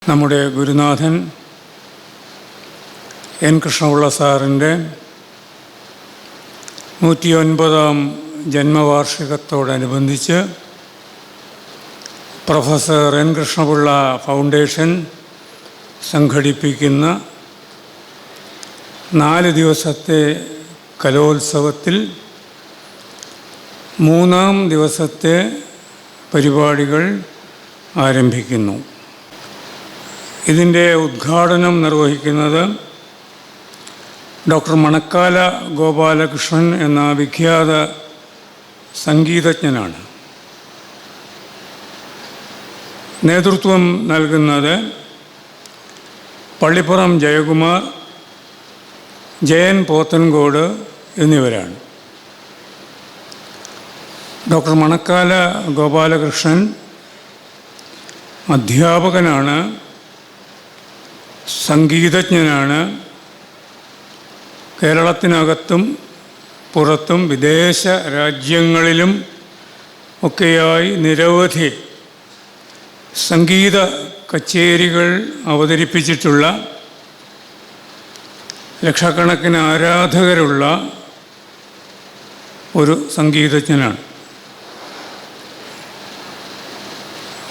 നമ്മുടെ ഗുരുനാഥൻ എൻ കൃഷ്ണപിള്ള സാറിൻ്റെ 109ാം ജന്മവാർഷികത്തോടനുബന്ധിച്ച് professor N Krishnapillai foundation സംഘടിപ്പിക്കുന്ന 4 ദിവസത്തെ കലോത്സവത്തിൽ 3-ാം ദിവസത്തെ പരിപാടികൾ ആരംഭിക്കുന്നു. ഇതിൻ്റെ ഉദ്ഘാടനം നിർവഹിക്കുന്നത് ഡോക്ടർ മണക്കാല ഗോപാലകൃഷ്ണൻ എന്ന വിഖ്യാത സംഗീതജ്ഞനാണ്. നേതൃത്വം നൽകുന്നത് പള്ളിപ്പുറം ജയകുമാർ, ജയൻ പോത്തൻകോട് എന്നിവരാണ്. ഡോക്ടർ മണക്കാല ഗോപാലകൃഷ്ണൻ അധ്യാപകനാണ്, സംഗീതജ്ഞനാണ്. കേരളത്തിനകത്തും പുറത്തും വിദേശ രാജ്യങ്ങളിലും ഒക്കെയായി നിരവധി സംഗീത കച്ചേരികൾ അവതരിപ്പിച്ചിട്ടുള്ള, ലക്ഷക്കണക്കിന് ആരാധകരുള്ള ഒരു സംഗീതജ്ഞനാണ്.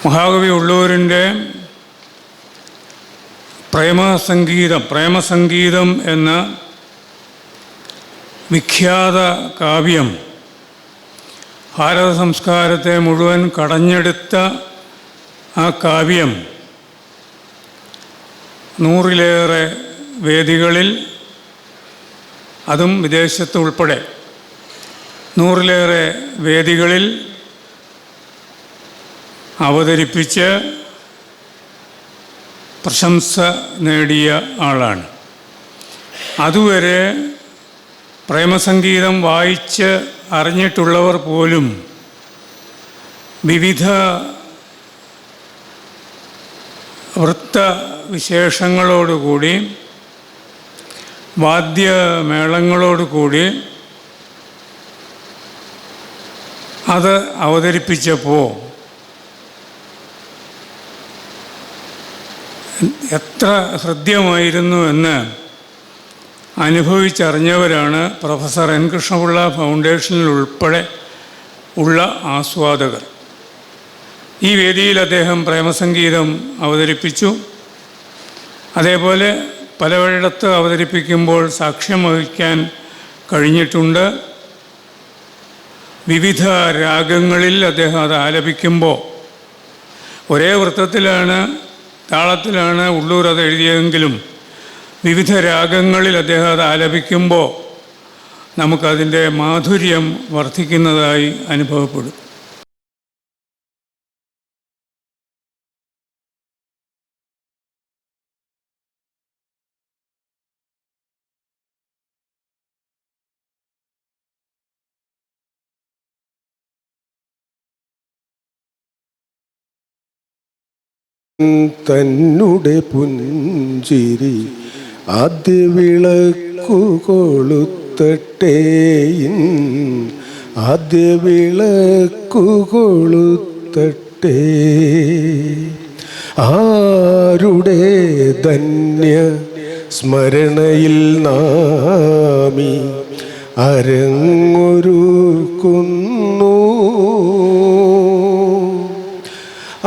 മഹാകവി ഉള്ളൂരിൻ്റെ പ്രേമസംഗീതം എന്ന വിഖ്യാത കാവ്യം ഭാരത സംസ്കാരത്തെ മുഴുവൻ കടഞ്ഞെടുത്ത ആ കാവ്യം 100-ലേറെ വേദികളിൽ, അതും വിദേശത്ത് ഉൾപ്പെടെ 100-ലേറെ വേദികളിൽ അവതരിപ്പിച്ച് പ്രശംസ നേടിയ ആളാണ്. അതുവരെ പ്രേമസംഗീതം വായിച്ച് അറിഞ്ഞിട്ടുള്ളവർ പോലും വിവിധ വൃത്തവിശേഷങ്ങളോടുകൂടി, വാദ്യമേളങ്ങളോടുകൂടി അത് അവതരിപ്പിച്ചപ്പോൾ എത്ര ഹൃദ്യമായിരുന്നു എന്ന് അനുഭവിച്ചറിഞ്ഞവരാണ് പ്രൊഫസർ എൻ കൃഷ്ണപിള്ള ഫൗണ്ടേഷനിൽ ഉൾപ്പെടെ ഉള്ള ആസ്വാദകർ. ഈ വേദിയിൽ അദ്ദേഹം പ്രേമസംഗീതം അവതരിപ്പിച്ചു. അതേപോലെ പലയിടത്ത് അവതരിപ്പിക്കുമ്പോൾ സാക്ഷ്യം വഹിക്കാൻ കഴിഞ്ഞിട്ടുണ്ട്. വിവിധ രാഗങ്ങളിൽ അദ്ദേഹം അത് ആലപിക്കുമ്പോൾ, ഒരേ വൃത്തത്തിലാണ്, താളത്തിലാണ് ഉള്ളൂർ അത് എഴുതിയതെങ്കിലും വിവിധ രാഗങ്ങളിൽ അദ്ദേഹം അത് ആലപിക്കുമ്പോൾ നമുക്കതിൻ്റെ മാധുര്യം വർദ്ധിക്കുന്നതായി അനുഭവപ്പെടും. തന്നുടെ പുഞ്ചിരി ആദ്യ വിളക്കു കൊളുത്തട്ടേ, ആദ്യ വിളക്കു കൊളുത്തട്ടേ. ആരുടെ ധന്യ സ്മരണയിൽ നാമി അരങ്ങൊരുക്കുന്നു,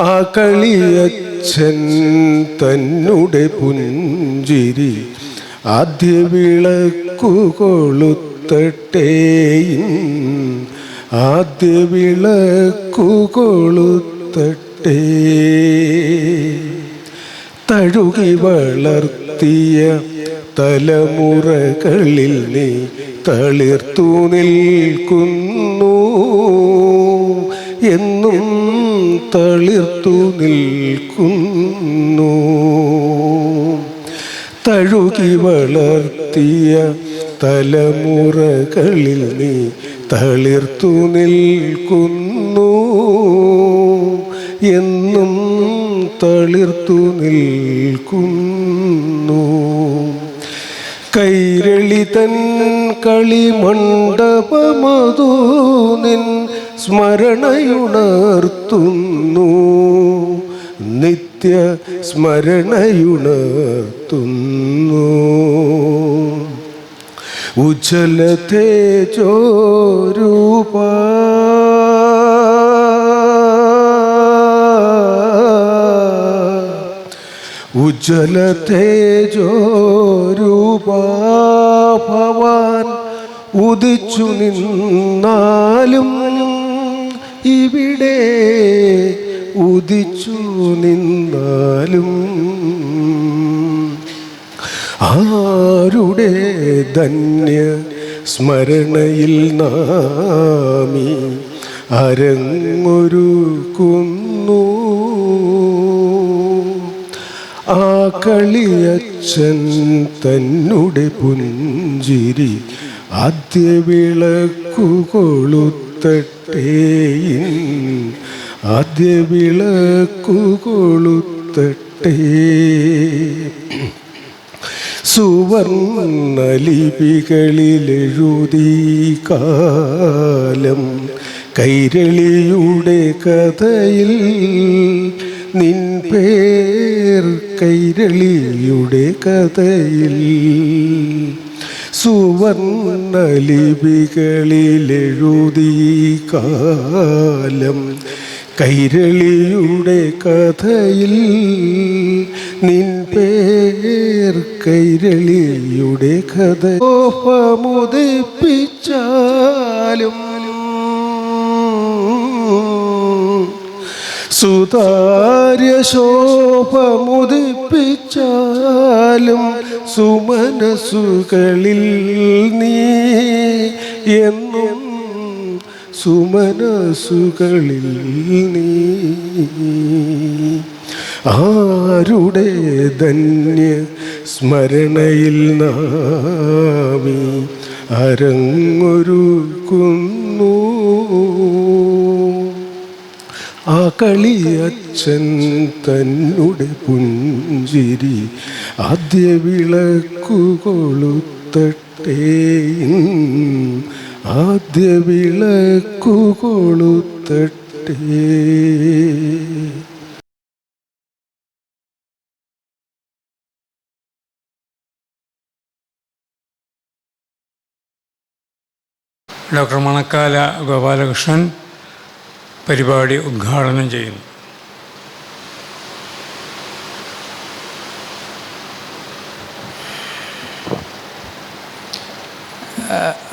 ആ കളിയച്ഛൻ തന്നുടെ പുഞ്ചിരി ആദ്യ വിളക്കു കൊളുത്തട്ടേ, ആദ്യ വിളക്കു കൊളുത്തട്ടേ. തഴുകി വളർത്തിയ തലമുറകളിൽ നീ തളിർത്തു നിൽക്കുന്നു, എന്നും തളിർത്തു നിൽക്കുന്നു. തഴുകി വളർത്തിയ തലമുറകളിൽ നീ തളിർത്തു നിൽക്കുന്നു, എന്നും തളിർത്തു നിൽക്കുന്നു. കൈരളി തൻ കളിമണ്ഡപമതു നിൻ സ്മരണയുണർത്തുന്നു, നിത്യ നിത്യ സ്മരണയുണർത്തുന്നു. ഉജ്ജ്വല തേജോരൂപ ഉജ്ജ്വല തേജോരൂപ ഭവാൻ ഉദിച്ചു നിന്നാലും ഇവിടെ ഉദിച്ചു നിന്നാലും ആരുടെ ധന്യ സ്മരണയിൽ നാമി അരങ്ങൊരുക്കുന്നു. ആ കളിയച്ഛൻ തന്നെ പുഞ്ചിരി ആദ്യ വിളക്കു കൊളുത്തട്ടേ, ആദ്യ വിളക്കു കൊളുത്തട്ടേ. സുവർണലിപികളിലെഴുതി കാലം കൈരളിയുടെ കഥയിൽ നിൻ പേർ കൈരളിയുടെ കഥയിൽ. സുവർണലിപികളിലെഴുതി കാലം കൈരളിയുടെ കഥയിൽ നിൻ പേർ കൈരളിയുടെ കഥ. ശോഭമുദിപ്പിച്ചാലും സുതാര്യ ശോഭമുദിപ്പിച്ചാലും സുമനസുകളിൽ നീ എന്നും സുമനസുകളിൽ നീ. ആരുടെ ധന്യ സ്മരണയിൽ നാമി അരങ്ങൊരുക്കുന്നു. ആ കളിയച്ഛൻ തന്നെ പുഞ്ചിരി ആദ്യ വിളക്കു കൊളുത്തട്ടേ, ആദ്യ വിളക്കു കൊളുത്തട്ടേ. ഡോക്ടർ മണക്കാല ഗോപാലകൃഷ്ണൻ പരിപാടി ഉദ്ഘാടനം ചെയ്യുന്നു.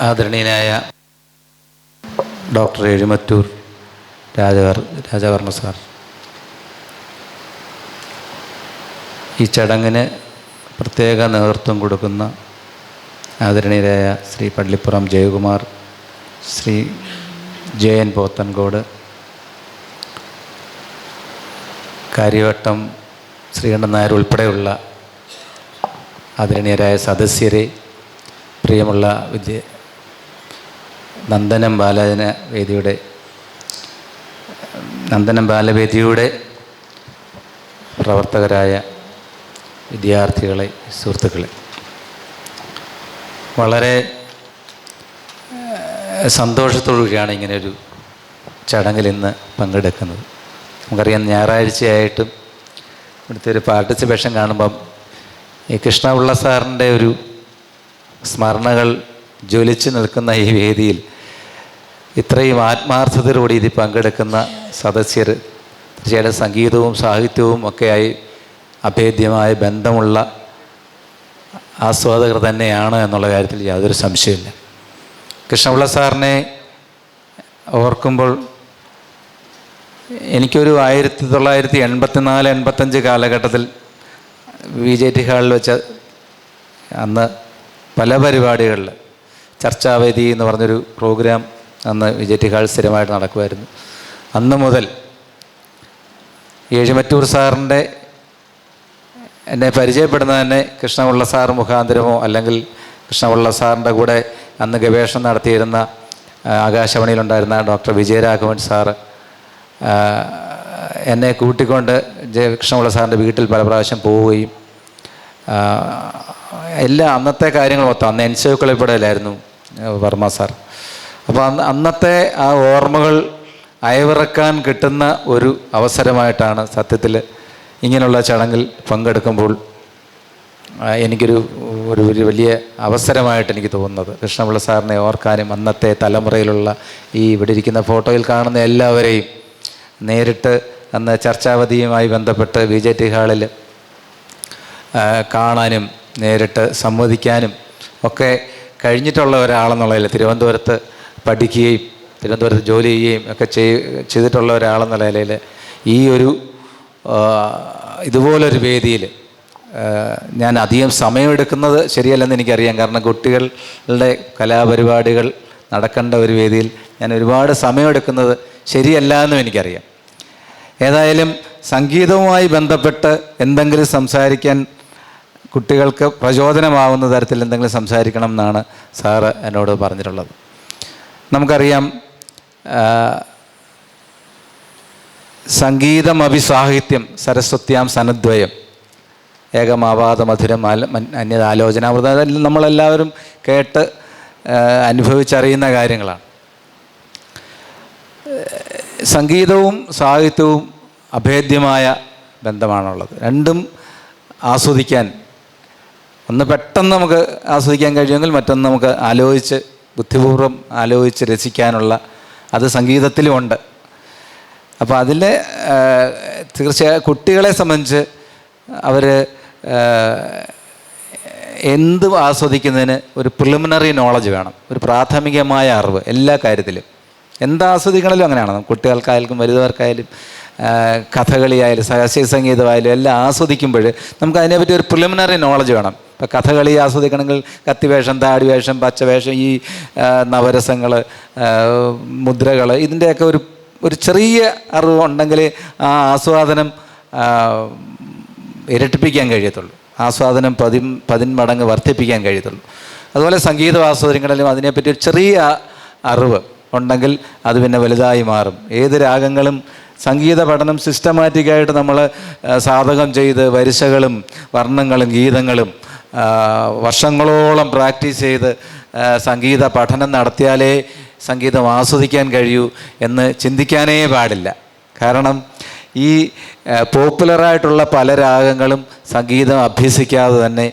ആദരണീയനായ ഡോക്ടർ എഴുമറ്റൂർ രാജവർമ്മ സാർ, ഈ ചടങ്ങിന് പ്രത്യേക നേതൃത്വം കൊടുക്കുന്ന ആദരണീയരായ ശ്രീ പള്ളിപ്പുറം ജയകുമാർ, ശ്രീ ജയൻ പോത്തൻകോട്, കാര്യവട്ടം ശ്രീകണ്ഠൻ നായർ ഉൾപ്പെടെയുള്ള ആദരണീയരായ സദസ്യരെ, പ്രിയമുള്ള നന്ദനം ബാലവേദിയുടെ പ്രവർത്തകരായ വിദ്യാർത്ഥികളെ, സുഹൃത്തുക്കളെ, വളരെ സന്തോഷത്തോടുകൂടിയാണ് ഇങ്ങനെയൊരു ചടങ്ങിൽ ഇന്ന് പങ്കെടുക്കുന്നത്. നമുക്കറിയാം, ഞായറാഴ്ചയായിട്ടും ഇവിടുത്തെ ഒരു പാർട്ടിസിപ്പേഷൻ കാണുമ്പം ഈ കൃഷ്ണപിള്ള സാറിൻ്റെ ഒരു സ്മരണകൾ ജ്വലിച്ച് നിൽക്കുന്ന ഈ വേദിയിൽ ഇത്രയും ആത്മാർത്ഥതയോടെ ഇതിൽ പങ്കെടുക്കുന്ന സദസ്യർ തീർച്ചയായിട്ടും സംഗീതവും സാഹിത്യവും ഒക്കെയായി അഭേദ്യമായ ബന്ധമുള്ള ആസ്വാദകർ തന്നെയാണ് എന്നുള്ള കാര്യത്തിൽ യാതൊരു സംശയമില്ല. കൃഷ്ണപിള്ള സാറിനെ ഓർക്കുമ്പോൾ എനിക്കൊരു 1984-85 കാലഘട്ടത്തിൽ VJT ഹാളിൽ വെച്ച അന്ന് പല പരിപാടികളിൽ ചർച്ചാവേദി എന്ന് പറഞ്ഞൊരു പ്രോഗ്രാം അന്ന് VJT ഹാൾ സ്ഥിരമായിട്ട് നടക്കുമായിരുന്നു. അന്ന് മുതൽ എഴുമറ്റൂർ സാറിൻ്റെ എന്നെ പരിചയപ്പെടുന്നത് തന്നെ കൃഷ്ണപിള്ള സാർ മുഖാന്തരമോ അല്ലെങ്കിൽ കൃഷ്ണപിള്ള സാറിൻ്റെ കൂടെ അന്ന് ഗവേഷണം നടത്തിയിരുന്ന ആകാശവാണിയിലുണ്ടായിരുന്ന ഡോക്ടർ വിജയരാഘവൻ സാറ് എന്നെ കൂട്ടിക്കൊണ്ട് കൃഷ്ണപിള്ള സാറിൻ്റെ വീട്ടിൽ പല പ്രാവശ്യം പോവുകയും എല്ലാ അന്നത്തെ കാര്യങ്ങൾ മൊത്തം അന്ന് എൻസൈക്ലോപ്പീഡിയയിലായിരുന്നു വർമ്മ സാർ. അപ്പോൾ അന്നത്തെ ആ ഓർമ്മകൾ അയവിറക്കാൻ കിട്ടുന്ന ഒരു അവസരമായിട്ടാണ് സത്യത്തിൽ ഇങ്ങനെയുള്ള ചടങ്ങിൽ പങ്കെടുക്കുമ്പോൾ എനിക്കൊരു ഒരു വലിയ അവസരമായിട്ട് എനിക്ക് തോന്നുന്നത് കൃഷ്ണപിള്ള സാറിനെ ഓർക്കാനും അന്നത്തെ തലമുറയിലുള്ള ഈ ഇവിടെ ഇരിക്കുന്ന ഫോട്ടോയിൽ കാണുന്ന എല്ലാവരെയും നേരിട്ട് അന്ന് ചർച്ചാവധിയുമായി ബന്ധപ്പെട്ട് VJT ഹാളിൽ കാണാനും നേരിട്ട് സംവദിക്കാനും ഒക്കെ കഴിഞ്ഞിട്ടുള്ള ഒരാളെന്നുള്ളതിൽ തിരുവനന്തപുരത്ത് പഠിക്കുകയും തിരുവനന്തപുരത്ത് ജോലി ചെയ്യുകയും ഒക്കെ ചെയ്തിട്ടുള്ള ഒരാളെന്നുള്ള നിലയിൽ ഈ ഒരു ഇതുപോലൊരു വേദിയിൽ ഞാൻ അധികം സമയമെടുക്കുന്നത് ശരിയല്ലെന്ന് എനിക്കറിയാം. കാരണം കുട്ടികളുടെ കലാപരിപാടികൾ നടക്കേണ്ട ഒരു വേദിയിൽ ഞാൻ ഒരുപാട് സമയമെടുക്കുന്നത് ശരിയല്ല എന്നും എനിക്കറിയാം. ഏതായാലും സംഗീതവുമായി ബന്ധപ്പെട്ട് എന്തെങ്കിലും സംസാരിക്കാൻ കുട്ടികൾക്ക് പ്രചോദനമാവുന്ന തരത്തിൽ എന്തെങ്കിലും സംസാരിക്കണം എന്നാണ് സാറ് എന്നോട് പറഞ്ഞിട്ടുള്ളത്. നമുക്കറിയാം സംഗീതമഭിസാഹിത്യം സരസ്വത്യാം സനദ്വയം ഏകമാവാദ മധുരം അന്യതാലോചനാമൃതം അതെല്ലാം നമ്മളെല്ലാവരും കേട്ട് അനുഭവിച്ചറിയുന്ന കാര്യങ്ങളാണ്. സംഗീതവും സാഹിത്യവും അഭേദ്യമായ ബന്ധമാണുള്ളത്. രണ്ടും ആസ്വദിക്കാൻ ഒന്ന് പെട്ടെന്ന് നമുക്ക് ആസ്വദിക്കാൻ കഴിയുമെങ്കിൽ മറ്റൊന്ന് നമുക്ക് ആലോചിച്ച് ബുദ്ധിപൂർവ്വം ആലോചിച്ച് രസിക്കാനുള്ള അത് സംഗീതത്തിലുമുണ്ട്. അപ്പോൾ അതിൽ തീർച്ചയായും കുട്ടികളെ സംബന്ധിച്ച് അവർ എന്ത് ആസ്വദിക്കുന്നതിന് ഒരു പ്രിലിമിനറി നോളജ് വേണം, ഒരു പ്രാഥമികമായ അറിവ് എല്ലാ കാര്യത്തിലും. എന്താസ്വദിക്കണമല്ലോ അങ്ങനെയാണ്. കുട്ടികൾക്കായാലും വലുതവർക്കായാലും കഥകളിയായാലും ശാസ്ത്രീയ സംഗീതമായാലും എല്ലാം ആസ്വദിക്കുമ്പോൾ നമുക്ക് അതിനെപ്പറ്റി ഒരു പ്രിലിമിനറി നോളജ് വേണം. ഇപ്പോൾ കഥകളി ആസ്വദിക്കണമെങ്കിൽ കത്തിവേഷം, താടിവേഷം, പച്ചവേഷം, ഈ നവരസങ്ങൾ, മുദ്രകൾ, ഇതിൻ്റെയൊക്കെ ഒരു ചെറിയ അറിവ് ഉണ്ടെങ്കിൽ ആ ആസ്വാദനം ഇരട്ടിപ്പിക്കാൻ കഴിയത്തുള്ളൂ, ആസ്വാദനം പതിന്മടങ്ങ് വർദ്ധിപ്പിക്കാൻ കഴിയത്തുള്ളൂ. അതുപോലെ സംഗീതം ആസ്വദിക്കണമെങ്കിലും അതിനെപ്പറ്റി ഒരു ചെറിയ അറിവ് ഉണ്ടെങ്കിൽ അത് പിന്നെ വലുതായി മാറും. ഏത് രാഗങ്ങളും സംഗീത പഠനം സിസ്റ്റമാറ്റിക്കായിട്ട് നമ്മൾ സാധകം ചെയ്ത് വരിശകളും വർണ്ണങ്ങളും ഗീതങ്ങളും വർഷങ്ങളോളം പ്രാക്ടീസ് ചെയ്ത് സംഗീത പഠനം നടത്തിയാലേ സംഗീതം ആസ്വദിക്കാൻ കഴിയൂ എന്ന് ചിന്തിക്കാനേ പാടില്ല. കാരണം ഈ പോപ്പുലറായിട്ടുള്ള പല രാഗങ്ങളും സംഗീതം അഭ്യസിക്കാതെ തന്നെ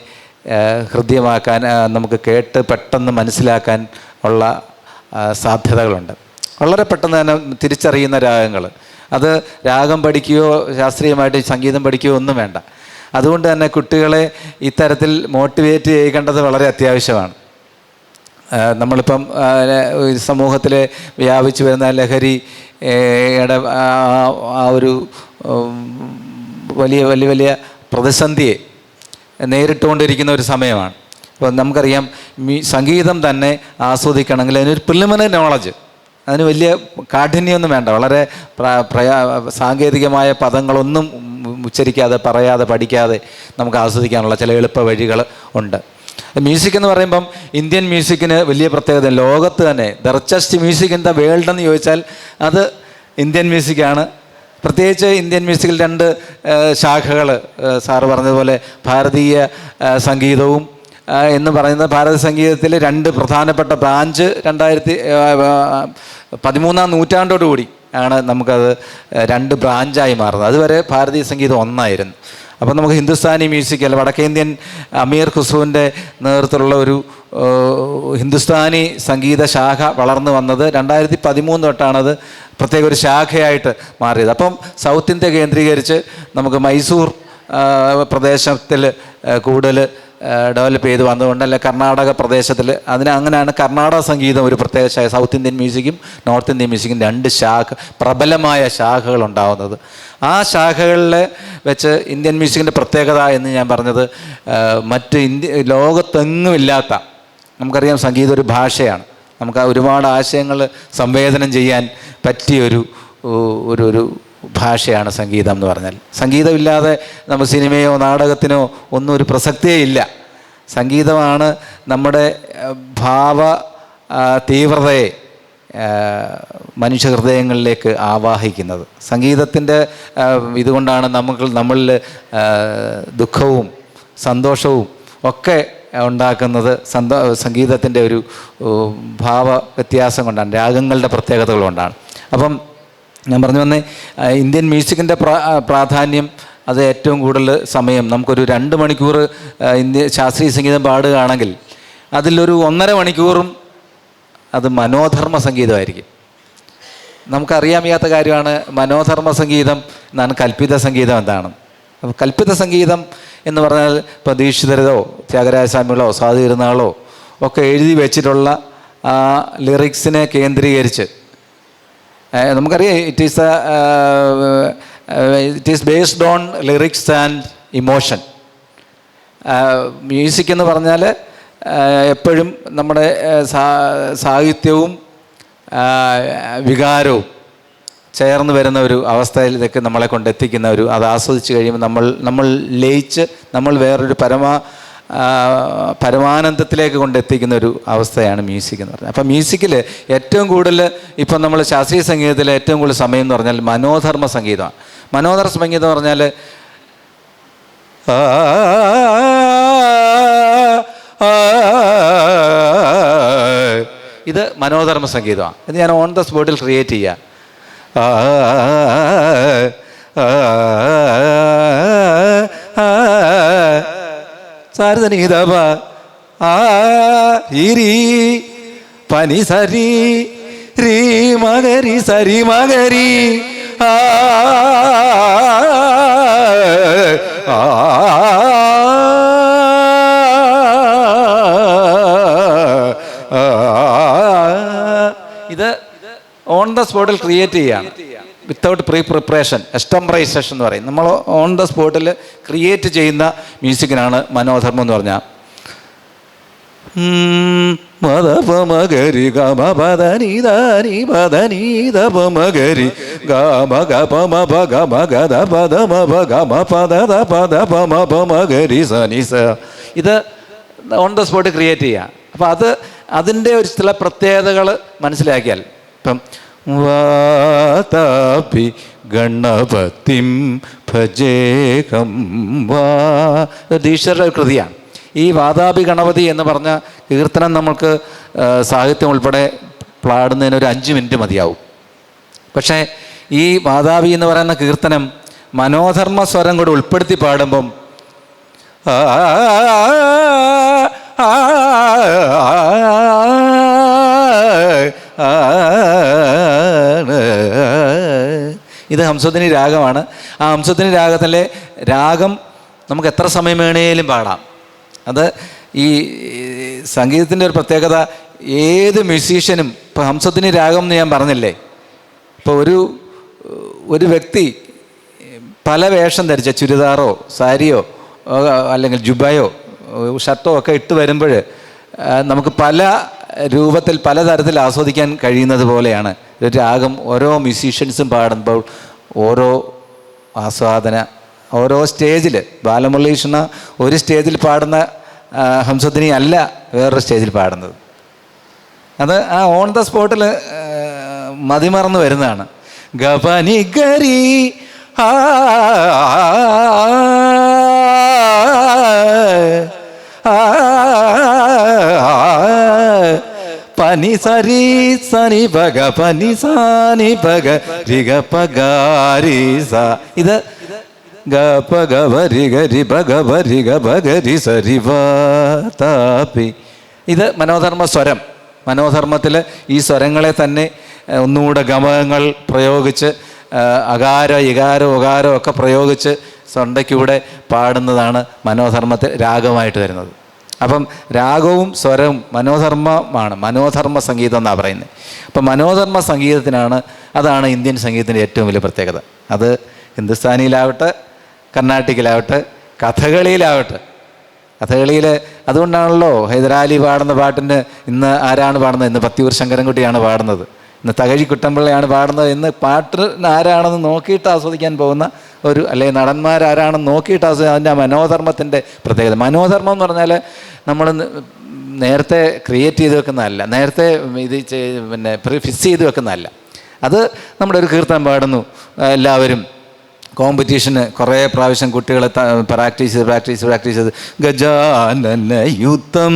ഹൃദ്യമാക്കാൻ നമുക്ക് കേട്ട് പെട്ടെന്ന് മനസ്സിലാക്കാൻ ഉള്ള സാധ്യതകളുണ്ട്. വളരെ പെട്ടെന്ന് തന്നെ തിരിച്ചറിയുന്ന രാഗങ്ങൾ, അത് രാഗം പഠിക്കുകയോ ശാസ്ത്രീയമായിട്ട് സംഗീതം പഠിക്കുകയോ ഒന്നും വേണ്ട. അതുകൊണ്ട് തന്നെ കുട്ടികളെ ഇത്തരത്തിൽ മോട്ടിവേറ്റ് ചെയ്യേണ്ടത് വളരെ അത്യാവശ്യമാണ്. നമ്മളിപ്പം സമൂഹത്തിൽ വ്യാപിച്ചു വരുന്ന ലഹരിയുടെ ആ ഒരു വലിയ വലിയ വലിയ പ്രതിസന്ധിയെ നേരിട്ടുകൊണ്ടിരിക്കുന്ന ഒരു സമയമാണ്. അപ്പോൾ നമുക്കറിയാം സംഗീതം തന്നെ ആസ്വദിക്കണമെങ്കിൽ അതിനൊരു പ്രിലിമിനറി നോളജ്, അതിന് വലിയ കാഠിന്യമൊന്നും വേണ്ട. വളരെ സാങ്കേതികമായ പദങ്ങളൊന്നും ഉച്ചരിക്കാതെ, പറയാതെ, പഠിക്കാതെ നമുക്ക് ആസ്വദിക്കാനുള്ള ചില എളുപ്പ വഴികൾ ഉണ്ട്. മ്യൂസിക് എന്ന് പറയുമ്പം ഇന്ത്യൻ മ്യൂസിക്കിന് വലിയ പ്രത്യേകത, ലോകത്ത് തന്നെ the richest music in the world എന്ന് ചോദിച്ചാൽ അത് ഇന്ത്യൻ മ്യൂസിക്കാണ്. പ്രത്യേകിച്ച് ഇന്ത്യൻ മ്യൂസിക്കിൽ രണ്ട് ശാഖകൾ, സാറ് പറഞ്ഞതുപോലെ ഭാരതീയ സംഗീതവും എന്ന് പറയുന്നത്, ഭാരത സംഗീതത്തിൽ രണ്ട് പ്രധാനപ്പെട്ട ബ്രാഞ്ച് 13-ാം നൂറ്റാണ്ടോടുകൂടി ആണ് നമുക്കത് രണ്ട് ബ്രാഞ്ചായി മാറുന്നത്. അതുവരെ ഭാരതീയ സംഗീതം ഒന്നായിരുന്നു. അപ്പോൾ നമുക്ക് ഹിന്ദുസ്ഥാനി മ്യൂസിക് അല്ല, വടക്കേന്ത്യൻ അമീർ ഖുസ്രുവിൻ്റെ നേതൃത്വത്തിലുള്ള ഒരു ഹിന്ദുസ്ഥാനി സംഗീത ശാഖ വളർന്നു വന്നത് 2013 തൊട്ടാണത് പ്രത്യേക ഒരു ശാഖയായിട്ട് മാറിയത്. അപ്പം സൗത്ത് ഇന്ത്യ കേന്ദ്രീകരിച്ച് നമുക്ക് മൈസൂർ പ്രദേശത്തിൽ കൂടുതൽ ഡെവലപ്പ് ചെയ്ത് വന്നതുകൊണ്ടല്ല, കർണാടക പ്രദേശത്തിൽ അങ്ങനെയാണ് കർണാടക സംഗീതം ഒരു പ്രത്യേക ശാഖ. സൗത്ത് ഇന്ത്യൻ മ്യൂസിക്കും നോർത്ത് ഇന്ത്യൻ മ്യൂസിക്കും രണ്ട് പ്രബലമായ ശാഖകൾ ഉണ്ടാവുന്നത്. ആ ശാഖകളിൽ വെച്ച് ഇന്ത്യൻ മ്യൂസിക്കിൻ്റെ പ്രത്യേകത എന്ന് ഞാൻ പറഞ്ഞത്, മറ്റ് ലോകത്തെങ്ങും ഇല്ലാത്ത, നമുക്കറിയാം സംഗീതം ഒരു ഭാഷയാണ്, നമുക്ക് ഒരുപാട് ആശയങ്ങൾ സംവേദനം ചെയ്യാൻ പറ്റിയൊരു ഒരു ഭാഷയാണ് സംഗീതം എന്ന് പറഞ്ഞാൽ. സംഗീതമില്ലാതെ നമ്മൾ സിനിമയോ നാടകത്തിനോ ഒന്നും ഒരു പ്രസക്തിയേ ഇല്ല. സംഗീതമാണ് നമ്മുടെ ഭാവ തീവ്രതയെ മനുഷ്യഹൃദയങ്ങളിലേക്ക് ആവാഹിക്കുന്നത്. സംഗീതത്തിൻ്റെ ഇതുകൊണ്ടാണ് നമ്മളിൽ ദുഃഖവും സന്തോഷവും ഒക്കെ ഉണ്ടാക്കുന്നത്. സംഗീതത്തിൻ്റെ ഒരു ഭാവ വ്യത്യാസം കൊണ്ടാണ്, രാഗങ്ങളുടെ പ്രത്യേകതകൾ കൊണ്ടാണ്. അപ്പം ഞാൻ പറഞ്ഞു വന്നേ, ഇന്ത്യൻ മ്യൂസിക്കിൻ്റെ പ്രാധാന്യം അത് ഏറ്റവും കൂടുതൽ സമയം നമുക്കൊരു 2 മണിക്കൂർ ശാസ്ത്രീയ സംഗീതം പാടുകയാണെങ്കിൽ അതിലൊരു 1.5 മണിക്കൂറും അത് മനോധർമ്മ സംഗീതമായിരിക്കും. നമുക്കറിയാൻ വയ്യാത്ത കാര്യമാണ് മനോധർമ്മ സംഗീതം എന്നാണ് കൽപ്പിത സംഗീതം എന്താണ്. അപ്പോൾ കൽപ്പിത സംഗീതം എന്ന് പറഞ്ഞാൽ ഇപ്പോൾ ദീക്ഷിതരോ ത്യാഗരാജസ്വാമികളോ സാധു തിരുനാളോ ഒക്കെ എഴുതി വെച്ചിട്ടുള്ള ആ ലിറിക്സിനെ കേന്ദ്രീകരിച്ച് നമുക്കറിയാം it is based on lyrics and emotion. Music എന്ന് പറഞ്ഞാൽ എപ്പോഴും നമ്മുടെ സാഹിത്യവും വികാരവും ചേർന്ന് വരുന്ന ഒരു അവസ്ഥയിലേക്ക് നമ്മളെ കൊണ്ടെത്തിക്കുന്ന അത് ആസ്വദിച്ച് കഴിയുമ്പോൾ നമ്മൾ ലയിച്ച് നമ്മൾ വേറൊരു പരമാനന്ദത്തിലേക്ക് കൊണ്ടെത്തിക്കുന്ന ഒരു അവസ്ഥയാണ് മ്യൂസിക് എന്ന് പറഞ്ഞാൽ. അപ്പം മ്യൂസിക്കിൽ ഏറ്റവും കൂടുതൽ ഇപ്പം നമ്മൾ ശാസ്ത്രീയ സംഗീതത്തിൽ ഏറ്റവും കൂടുതൽ സമയം എന്ന് പറഞ്ഞാൽ മനോധർമ്മ സംഗീതമാണ്. മനോധർമ്മ സംഗീതം എന്ന് പറഞ്ഞാൽ ഇത് മനോധർമ്മ സംഗീതമാണ്. ഇത് ഞാൻ ഓൺ ദ സ്പോട്ടിൽ ക്രിയേറ്റ് ചെയ്യുക. സാരതനീതപ പനി സരി രീ മകരി സരി മകരി ഇത് ഓൺ ദ സ്പോട്ടിൽ ക്രിയേറ്റ് ചെയ്യാണ്, വിത്തൗട്ട് പ്രിപ്പറേഷൻ. എസ്റ്റംബ്രൈസേഷൻ എന്ന് പറയും. നമ്മൾ ഓൺ ദ സ്പോട്ടിൽ ക്രിയേറ്റ് ചെയ്യുന്ന മ്യൂസിക്കിനാണ് മനോധർമ്മം എന്ന് പറഞ്ഞാൽ. മദപമഗരി ഗമ പദനീദനി പദനീദപമഗരി ഗമ ഗപമ ഗമ ഗദ പദമ ഗമ പദദ പദപമപമഗരി സനിസ. ഇത് ഓൺ ദ സ്പോട്ട് ക്രിയേറ്റ് ചെയ്യുക. അപ്പോൾ അതിൻ്റെ ഒരു ചില പ്രത്യേകതകൾ മനസ്സിലാക്കിയാൽ ഇപ്പം വാതാപി ഗണപതിം ഭജേകം വാ ഈശ്വര കൃതിയാണ്. ഈ വാതാപി ഗണപതി എന്ന് പറഞ്ഞ കീർത്തനം നമ്മൾക്ക് സാഹിത്യം ഉൾപ്പെടെ പാടുന്നതിന് ഒരു 5 മിനിറ്റ് മതിയാവും. പക്ഷേ ഈ വാതാപി എന്ന് പറയുന്ന കീർത്തനം മനോധർമ്മ സ്വരം കൂടെ ഉൾപ്പെടുത്തി പാടുമ്പം ഇത് ഹംസധ്വനി രാഗമാണ്. ആ ഹംസധ്വനി രാഗത്തിലെ രാഗം നമുക്ക് എത്ര സമയം വേണേലും പാടാം. അത് ഈ സംഗീതത്തിൻ്റെ ഒരു പ്രത്യേകത. ഏത് മ്യൂസീഷ്യനും ഇപ്പോൾ ഹംസധ്വനി രാഗം എന്ന് ഞാൻ പറഞ്ഞില്ലേ, ഇപ്പോൾ ഒരു വ്യക്തി പല വേഷം ധരിച്ച ചുരിദാറോ സാരിയോ അല്ലെങ്കിൽ ജുബയോ ഷർട്ടോ ഒക്കെ ഇട്ട് വരുമ്പോൾ നമുക്ക് പല രൂപത്തിൽ പലതരത്തിൽ ആസ്വദിക്കാൻ കഴിയുന്നത് പോലെയാണ് ഒരു രാഗം. ഓരോ മ്യൂസീഷ്യൻസും പാടുമ്പോൾ ഓരോ ആസ്വാദന, ഓരോ സ്റ്റേജിൽ ബാലമുരളീകൃഷ്ണ ഒരു സ്റ്റേജിൽ പാടുന്ന ഹംസധ്വനി അല്ല വേറൊരു സ്റ്റേജിൽ പാടുന്നത്. അത് ആ ഓൺ ദ സ്പോട്ടിൽ മതിമറന്ന് വരുന്നതാണ്. ഗപനി ഗരി പനി സരി സനി പഗ പനി സാനി പഗ രിഗ പഗാരി സ. ഇത് ഗ പഗ വരി ഗരി പഗ വരി ഗ പഗരി സരി വാതാപി. ഇത് മനോധർമ്മ സ്വരം. മനോധർമ്മത്തിൽ ഈ സ്വരങ്ങളെ തന്നെ ഒന്നുകൂടെ ഗമകങ്ങൾ പ്രയോഗിച്ച് അകാരം ഇകാരം ഉകാരം ഒക്കെ പ്രയോഗിച്ച് തൊണ്ടയ്ക്കൂടെ പാടുന്നതാണ് മനോധർമ്മത്തിൽ രാഗമായിട്ട് വരുന്നത്. അപ്പം രാഗവും സ്വരവും മനോധർമ്മമാണ്. മനോധർമ്മ സംഗീതം എന്നാണ് പറയുന്നത്. അപ്പം മനോധർമ്മ സംഗീതത്തിനാണ്, അതാണ് ഇന്ത്യൻ സംഗീതത്തിൻ്റെ ഏറ്റവും വലിയ പ്രത്യേകത. അത് ഹിന്ദുസ്ഥാനിയിലാവട്ടെ, കർണാട്ടിക്കിലാവട്ടെ, കഥകളിയിലാവട്ടെ. കഥകളിയിൽ അതുകൊണ്ടാണല്ലോ ഹൈദരാലി പാടുന്ന പാട്ടിന് ഇന്ന് ആരാണ് പാടുന്നത്? ഇന്ന് പത്തിയൂർ ശങ്കരൻകുട്ടിയാണ് പാടുന്നത്, ഇന്ന് തകഴി കുട്ടമ്പിള്ളയാണ് പാടുന്നത്. ഇന്ന് പാട്ട് ആരാണെന്ന് നോക്കിയിട്ട് ആസ്വദിക്കാൻ പോകുന്ന അല്ലെങ്കിൽ നടന്മാരാരാണെന്ന് നോക്കിയിട്ട് അതിൻ്റെ മനോധർമ്മത്തിൻ്റെ പ്രത്യേകത. മനോധർമ്മം എന്ന് പറഞ്ഞാൽ നമ്മൾ നേരത്തെ ക്രിയേറ്റ് ചെയ്ത് വെക്കുന്നതല്ല, നേരത്തെ ഫിക്സ് ചെയ്ത് വെക്കുന്നതല്ല. അത് നമ്മുടെ ഒരു കീർത്തനം പാടുന്നു, എല്ലാവരും കോമ്പറ്റീഷന് കുറേ പ്രാവശ്യം കുട്ടികളെ പ്രാക്ടീസ് ചെയ്ത് ഗജാനന യുദ്ധം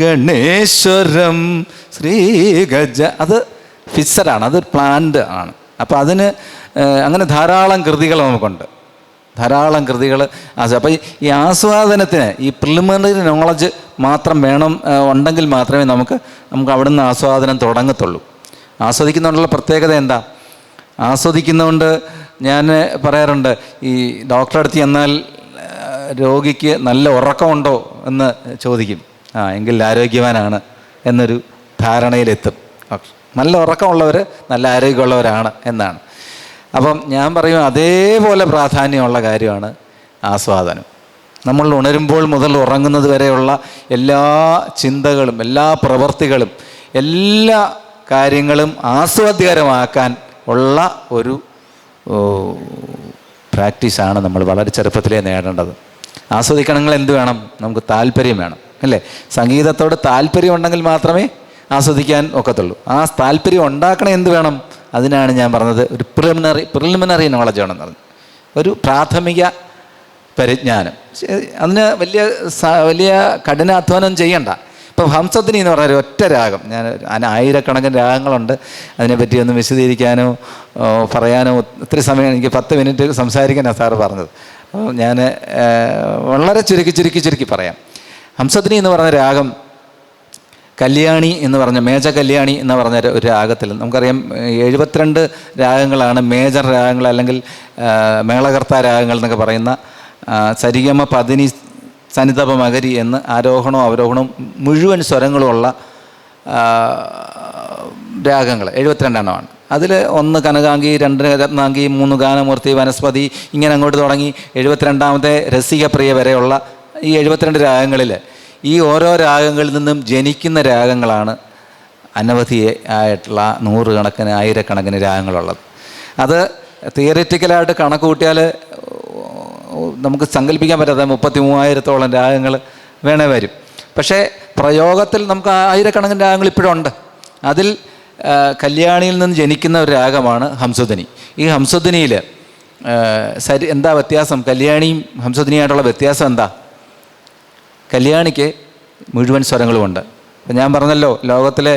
ഗണേശ്വരം ശ്രീ ഗജ, അത് ഫിക്സഡാണ്, അത് പ്ലാൻഡ് ആണ്. അപ്പോൾ അങ്ങനെ ധാരാളം കൃതികൾ നമുക്കുണ്ട്. ധാരാളം കൃതികൾ അപ്പോൾ ഈ ആസ്വാദനത്തിന് ഈ പ്രിലിമിനറി നോളജ് മാത്രം വേണം, ഉണ്ടെങ്കിൽ മാത്രമേ നമുക്ക് അവിടുന്ന് ആസ്വാദനം തുടങ്ങത്തുള്ളൂ. ആസ്വദിക്കുന്നതുകൊണ്ടുള്ള പ്രത്യേകത എന്താ? ആസ്വദിക്കുന്നതുകൊണ്ട് ഞാൻ പറയാറുണ്ട്, ഈ ഡോക്ടറെ അടുത്ത് ചെന്നാൽ രോഗിക്ക് നല്ല ഉറക്കമുണ്ടോ എന്ന് ചോദിക്കും. എങ്കിൽ ആരോഗ്യവാനാണ് എന്നൊരു ധാരണയിലെത്തും. നല്ല ഉറക്കമുള്ളവർ നല്ല ആരോഗ്യമുള്ളവരാണ് എന്നാണ്. അപ്പം ഞാൻ പറയും അതേപോലെ പ്രാധാന്യമുള്ള കാര്യമാണ് ആസ്വാദനം. നമ്മൾ ഉണരുമ്പോൾ മുതൽ ഉറങ്ങുന്നത് വരെയുള്ള എല്ലാ ചിന്തകളും എല്ലാ പ്രവൃത്തികളും എല്ലാ കാര്യങ്ങളും ആസ്വാദ്യകരമാക്കാൻ ഉള്ള ഒരു പ്രാക്ടീസാണ് നമ്മൾ വളരെ ചെറുപ്പത്തിലേ നേടേണ്ടത്. ആസ്വദിക്കണമെങ്കിൽ എന്ത് വേണം? നമുക്ക് താല്പര്യം വേണം, അല്ലേ? സംഗീതത്തോട് താല്പര്യം ഉണ്ടെങ്കിൽ മാത്രമേ ആസ്വദിക്കാൻ ഒക്കത്തുള്ളൂ. ആ താല്പര്യം ഉണ്ടാക്കണേ എന്ത് വേണം? അതിനാണ് ഞാൻ പറഞ്ഞത് ഒരു പ്രിലിമിനറി നോളജ് ആണെന്ന് പറഞ്ഞു, ഒരു പ്രാഥമിക പരിജ്ഞാനം. അതിന് വലിയ കഠിനാധ്വാനം ചെയ്യണ്ട. ഇപ്പോൾ ഹംസധ്വനി എന്ന് പറഞ്ഞ ഒറ്റ രാഗം, ഞാൻ ആയിരക്കണക്കിന് രാഗങ്ങളുണ്ട്, അതിനെപ്പറ്റി ഒന്നും വിശദീകരിക്കാനോ പറയാനോ ഒത്തിരി സമയം, എനിക്ക് 10 മിനിറ്റ് സംസാരിക്കാനാണ് സാറ് പറഞ്ഞത്. അപ്പോൾ ഞാൻ വളരെ ചുരുക്കി പറയാം. ഹംസധ്വനി എന്ന് പറഞ്ഞ രാഗം കല്യാണി എന്ന് പറഞ്ഞ മേജർ കല്യാണി എന്ന് പറഞ്ഞ ഒരു രാഗത്തിൽ നമുക്കറിയാം 72 രാഗങ്ങളാണ് മേജർ രാഗങ്ങൾ, അല്ലെങ്കിൽ മേളകർത്ത രാഗങ്ങൾ എന്നൊക്കെ പറയുന്ന. സരിഗമ പദിനി സനിതപ മകരി എന്ന് ആരോഹണവും അവരോഹണവും മുഴുവൻ സ്വരങ്ങളുമുള്ള രാഗങ്ങൾ 72 എണ്ണമാണ്. അതിൽ 1 കനകാംഗി, 2 രത്നാംഗി, 3 ഗാനമൂർത്തി, വനസ്പതി, ഇങ്ങനെ അങ്ങോട്ട് തുടങ്ങി 72ാമത്തെ രസികപ്രിയ വരെയുള്ള ഈ 72 രാഗങ്ങളിൽ ഈ ഓരോ രാഗങ്ങളിൽ നിന്നും ജനിക്കുന്ന രാഗങ്ങളാണ് അനവധി ആയിട്ടുള്ള 100 കണക്കിന് 1000 രാഗങ്ങളുള്ളത്. അത് തിയറിറ്റിക്കലായിട്ട് കണക്ക് കൂട്ടിയാൽ നമുക്ക് സങ്കല്പിക്കാൻ പറ്റാത്ത 33,000-ഓളം രാഗങ്ങൾ വേണേ വരും. പക്ഷേ പ്രയോഗത്തിൽ നമുക്ക് 1000 രാഗങ്ങൾ ഇപ്പോഴുണ്ട്. അതിൽ കല്യാണിയിൽ നിന്ന് ജനിക്കുന്ന ഒരു രാഗമാണ് ഹംസധ്വനി. ഈ ഹംസധ്വനിയിൽ എന്താ വ്യത്യാസം? കല്യാണിയും ഹംസധ്വനിയായിട്ടുള്ള വ്യത്യാസം എന്താ? കല്യാണിക്ക് മുഴുവൻ സ്വരങ്ങളുമുണ്ട്. അപ്പം ഞാൻ പറഞ്ഞല്ലോ, ലോകത്തിലെ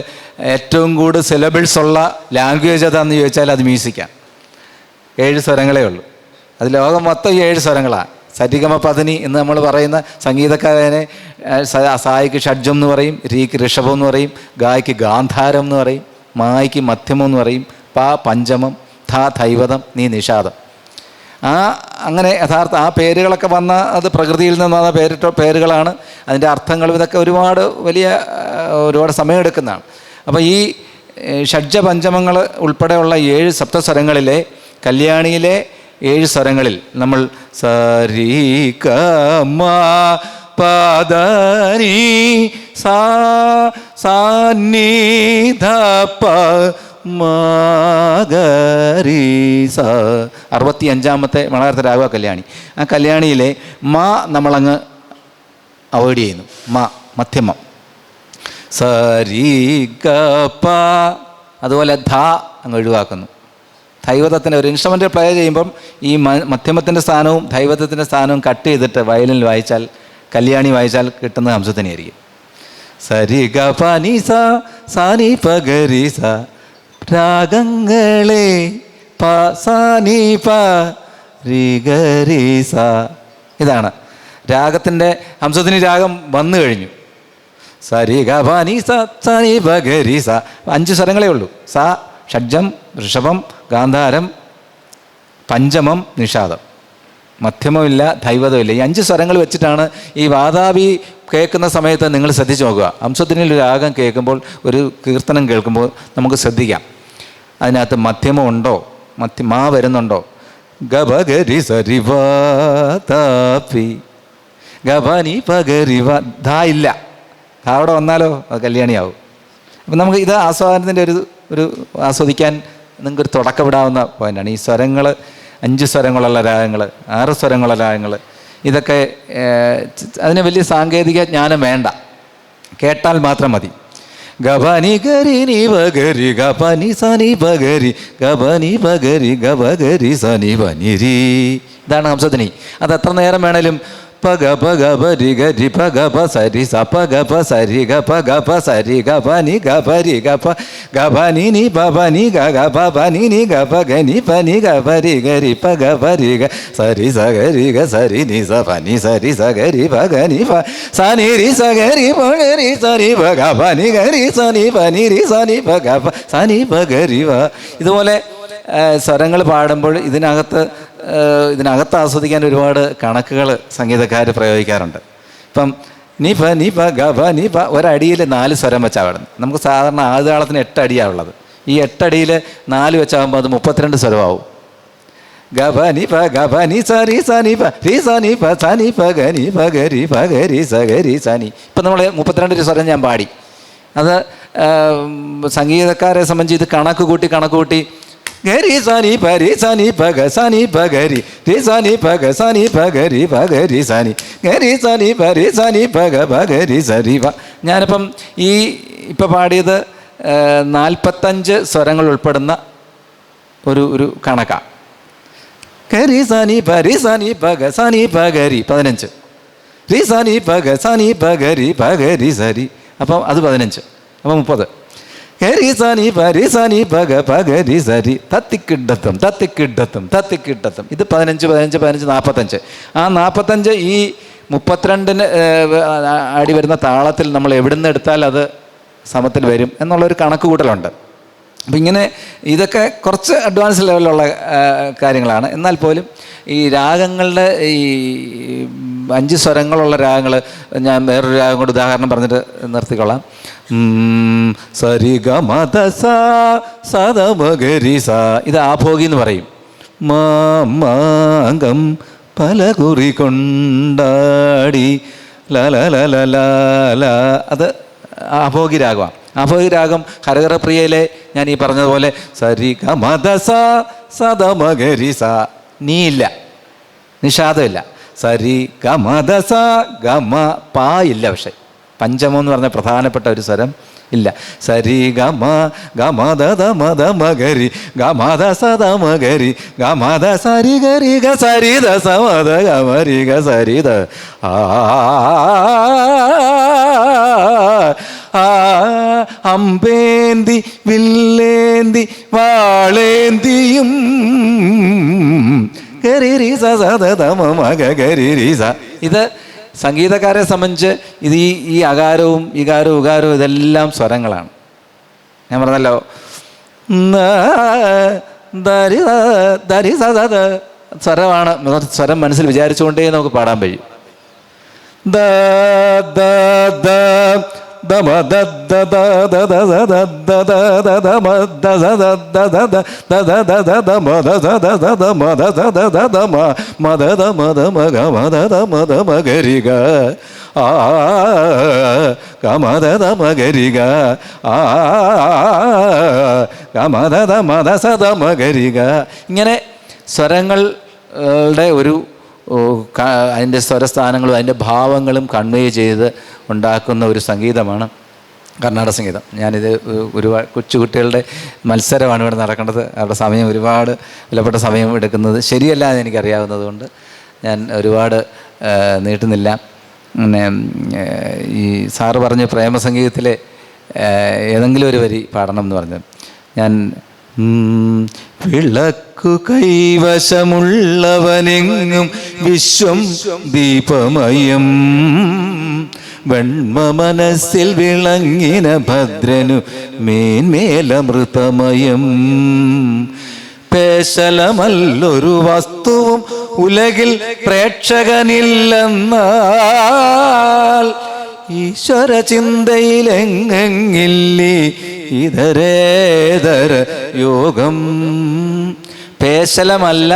ഏറ്റവും കൂടുതൽ സിലബിൾസ് ഉള്ള ലാംഗ്വേജ് ഏതാണെന്ന് ചോദിച്ചാൽ അത് മ്യൂസിക്കാണ്. 7 സ്വരങ്ങളേ ഉള്ളൂ. അത് ലോകം മൊത്തം 7 സ്വരങ്ങളാണ്. സരിഗമ പദിനി എന്ന് നമ്മൾ പറയുന്ന സംഗീതക്കാരനെ സായിക്ക് ഷഡ്ജം എന്ന് പറയും, രീക്ക് ഋഷഭം എന്ന് പറയും, ഗായ്ക്ക് ഗാന്ധാരം എന്ന് പറയും, മായ്ക്ക് മധ്യമം എന്ന് പറയും, പാ പഞ്ചമം, ധാ ധൈവതം, നീ നിഷാദം. അങ്ങനെ യഥാർത്ഥ ആ പേരുകളൊക്കെ വന്ന അത് പ്രകൃതിയിൽ നിന്ന് വന്ന പേരുകളാണ്. അതിൻ്റെ അർത്ഥങ്ങളും ഇതൊക്കെ ഒരുപാട് സമയമെടുക്കുന്നതാണ്. അപ്പോൾ ഈ ഷഡ്ജ പഞ്ചമങ്ങൾ ഉൾപ്പെടെയുള്ള 7 സപ്തസ്വരങ്ങളിലെ കല്യാണിയിലെ 7 സ്വരങ്ങളിൽ നമ്മൾ സരി ക മ പ ധ നി സാ സാ നി ധ പ മഗരീസ 65ാമത്തെ മലയാളത്തെ രാഗ കല്യാണി. ആ കല്യാണിയിലെ മാ നമ്മളങ്ങ് അവോയ്ഡ് ചെയ്യുന്നു. മധ്യമം. സരി ഗ പ, അതുപോലെ ധ അങ്ങ് ഒഴിവാക്കുന്നു. ദൈവതത്തിൻ്റെ ഒരു ഇൻസ്ട്രുമെൻ്റ് പ്ലേ ചെയ്യുമ്പം ഈ മധ്യമത്തിൻ്റെ സ്ഥാനവും ദൈവതത്തിൻ്റെ സ്ഥാനവും കട്ട് ചെയ്തിട്ട് വയലിനിൽ വായിച്ചാൽ, കല്യാണി വായിച്ചാൽ കിട്ടുന്നത് ഹംസധ്വനിയായിരിക്കും. സരി ഗ പ നി സ സാ നി പ ഗ രി സ രാഗങ്ങളെ പ സാ നി പ രി ഗ രി സ. ഇതാണ് രാഗത്തിൻ്റെ ഹംസധ്വനി രാഗം വന്നു കഴിഞ്ഞു. സരി ഗ പ നി സ സാ നി പ ഗ രി സ. 5 സ്വരങ്ങളേ ഉള്ളൂ. സ, ഷഡ്ജം, ഋഷഭം, ഗാന്ധാരം, പഞ്ചമം, നിഷാദം. മധ്യമമില്ല, ദൈവതമില്ല. ഈ 5 സ്വരങ്ങൾ വെച്ചിട്ടാണ് ഈ വാതാപി കേൾക്കുന്ന സമയത്ത് നിങ്ങൾ ശ്രദ്ധിച്ച് നോക്കുക. ഹംസധ്വനിയിൽ ഒരു രാഗം കേൾക്കുമ്പോൾ, ഒരു കീർത്തനം കേൾക്കുമ്പോൾ നമുക്ക് ശ്രദ്ധിക്കാം അതിനകത്ത് മധ്യമം ഉണ്ടോ, മാ വരുന്നുണ്ടോ. ഗബഗരി സരി വാതാപി ഗബനി പഗരി വ. ധാ ഇല്ല, ധാ അവിടെ വന്നാലോ അത് കല്യാണിയാവും. അപ്പം നമുക്ക് ഇത് ആസ്വാദനത്തിൻ്റെ ഒരു ആസ്വദിക്കാൻ നിങ്ങൾക്കൊരു തുടക്കമിടാവുന്ന പോയിൻ്റാണ്. ഈ സ്വരങ്ങൾ 5 സ്വരങ്ങളുള്ള രാഗങ്ങൾ, 6 സ്വരങ്ങളുള്ള രാഗങ്ങൾ, ഇതൊക്കെ അതിന് വലിയ സാങ്കേതിക ജ്ഞാനം വേണ്ട, കേട്ടാൽ മാത്രം മതി. ഗബനി ഗരി നി ബഗരി ഗബനി സനി ബഗരി ഗബനി ബഗരി ഗബഗരി സനി ബനി രി. ഇതാണ് ഹംസധ്വനി. അത് എത്ര നേരം വേണേലും പഗ പഗ പരി ഗരി പഗ പ സരി സ പഗ പ സരി ഗ പഗ പ സരി ഗ പ നി ഗ പരി ഗ പ ഗ പ നി നി പ പ നി ഗ ഗ പ പ നി നി ഗ പ ഗ നി പ നി ഗ പരി ഗരി പഗ പരി ഗ സരി സ ഗരി ഗ സരി നി സ പ നി സരി സ ഗരി പ ഗ നി പ സ നി രി സ ഗരി പ ഗരി സ നി പ ഗ പ നി ഗരി സ നി പ നി രി സ നി പ ഗ പ സ നി പ ഗരി പ. ഇതുപോലെ സ്വരങ്ങൾ പാടുമ്പോൾ ഇതിനകത്ത് ആസ്വദിക്കാൻ ഒരുപാട് കണക്കുകൾ സംഗീതക്കാർ പ്രയോഗിക്കാറുണ്ട്. ഇപ്പം നീ പ നീ പ ഗ പ നീ പ ഒരടിയിൽ 4 സ്വരം വെച്ചാൽ പാടുന്നത്. നമുക്ക് സാധാരണ ആദ്യതാളത്തിന് 8 അടിയാണ് ഉള്ളത്. ഈ 8 അടിയിൽ 4 വെച്ചാകുമ്പോൾ അത് 32 സ്വരമാവും. ഗ പ നീ പ ഗ പ നീ സ രി സ നീ പ രി സ നീ പ സ നീ പ ഗ നീ പ ഗ രി പ ഗ രി സ ഗ രി സ നീ. ഇപ്പം നമ്മൾ 32 സ്വരം ഞാൻ പാടി. അത് സംഗീതക്കാരെ സംബന്ധിച്ച് ഇത് കണക്ക് കൂട്ടി ഗരി സനി പ രി സനി പ ഗ സനി പ ഗരി രി സനി പ ഗ സനി പ ഗരി പ ഗരി സനി ഗരി സനി പ രി സനി പ ഗ പ ഗരി സരി പ. ഞാനിപ്പം ഇപ്പം പാടിയത് 45 സ്വരങ്ങൾ ഉൾപ്പെടുന്ന ഒരു കണക്കാണ്. ഗരി സനി പ രി സനി പ ഗ സനി പ ഗരി 15, രി സനി പ ഗ സനി പ ഗരി പ ഗരി സരി, അപ്പം അത് 15, അപ്പം 30. ഗരി സനി പ രി സനി പ ഗ പ ഗരി സരി തത്തിക്കിഡത്തും ഇത് 15 45. ആ 45 ഈ 32 അടി വരുന്ന താളത്തിൽ നമ്മൾ എവിടുന്ന് എടുത്താൽ അത് സമത്തിൽ വരും എന്നുള്ളൊരു കണക്ക് കൂട്ടലുണ്ട്. അപ്പം ഇങ്ങനെ ഇതൊക്കെ കുറച്ച് അഡ്വാൻസ് ലെവലിലുള്ള കാര്യങ്ങളാണ്. എന്നാൽ പോലും ഈ രാഗങ്ങളുടെ ഈ 5 സ്വരങ്ങളുള്ള രാഗങ്ങൾ, ഞാൻ വേറൊരു രാഗം കൊണ്ട് ഉദാഹരണം പറഞ്ഞിട്ട് നിർത്തിക്കൊള്ളാം. സരി ഗ മ ധ സ സ ധ മ ഗ രി സ, ഇത് ആഭോഗി എന്ന് പറയും. മാംഗം പല കുറി കൊണ്ടാടി ല ല ല ല ല, അത് ആഭോഗി രാഗമാണ്. ആഭോഗി രാഗം ഹരഹരപ്രിയയിലെ ഞാൻ ഈ പറഞ്ഞതുപോലെ സരി ഗ മ ധ സ സ ധ മ ഗ രി സ, നീ ഇല്ല, നിഷാദമില്ല. സരി ഗ മ ധ സ ഗ മ പാ ഇല്ല, പക്ഷെ പഞ്ചമം എന്ന് പറഞ്ഞ പ്രധാനപ്പെട്ട ഒരു സ്വരം ഇല്ല. സരി ഗ മ ധ ധ മ ധ മ ഗരി ഗ മ ധ സ ധ മ ഗരി ഗ മ ധ സരി ഗരി ഗ സരി ധ സ മ ധ ഗ മ രി ഗ സരി ധ അമ്പേന്തി വില്ലേന്തി വാളേന്തിയും ഗരി രി സ സ ധ ധ മ മ ഗ ഗരി രി സ. ഇത് സംഗീതക്കാരെ സംബന്ധിച്ച് ഇത് ഈ അകാരവും ഇകാരവും ഉകാരവും ഇതെല്ലാം സ്വരങ്ങളാണ്. ഞാൻ പറഞ്ഞല്ലോ സ്വരമാണ്. സ്വരം മനസ്സിൽ വിചാരിച്ചുകൊണ്ടേ നമുക്ക് പാടാൻ കഴിയും. ദ ദ ദ ദ മ ദ ദ ദ ദ ദ ദ ദ ദ ദ ദ ദ മ ദ ദ ദ ദ ദ ദ ദ ദ ദ ദ മ ദ ദ ദ ദ ദ മ ദ ദ ദ ദ ദ മ മ ദ ദ മ ദ മ ഗ മ ദ ദ മ ദ മ ഗരി ഗ ആ ഗ മ ദ ദ മ ഗരി ഗ ആ ഗ മ ദ ദ മ ദ സ ദ മ ഗരി ഗ. ഇങ്ങനെ സ്വരങ്ങളുടെ അതിൻ്റെ സ്വരസ്ഥാനങ്ങളും അതിൻ്റെ ഭാവങ്ങളും കൺവേ ചെയ്ത് ഉണ്ടാക്കുന്ന ഒരു സംഗീതമാണ് കർണാടക സംഗീതം. ഞാനിത് ഒരുപാട് കൊച്ചുകുട്ടികളുടെ മത്സരമാണ് ഇവിടെ നടക്കേണ്ടത്. അവരുടെ സമയം ഒരുപാട് വിലപ്പെട്ട സമയം എടുക്കുന്നത് ശരിയല്ല എന്ന് എനിക്കറിയാവുന്നത് കൊണ്ട് ഞാൻ ഒരുപാട് നീട്ടുന്നില്ല. പിന്നെ ഈ സാറ് പറഞ്ഞ് പ്രേമസംഗീതത്തിലെ ഏതെങ്കിലും ഒരു വരി പാടണം എന്ന് പറഞ്ഞു. ഞാൻ വിളക്കു കൈവശമുള്ളവനെങ്ങും വിശ്വം ദീപമയം വെണ്മ മനസ്സിൽ വിളങ്ങിന ഭദ്രനു മേന്മേലമൃതമയം പേശലമല്ലൊരു വസ്തുവും ഉലകിൽ പ്രേക്ഷകനില്ലെന്നാൽ ഈശ്വര ചിന്തയിലെങ്ങില്ലേ ഇതരേതര യോഗം. പേശലമല്ല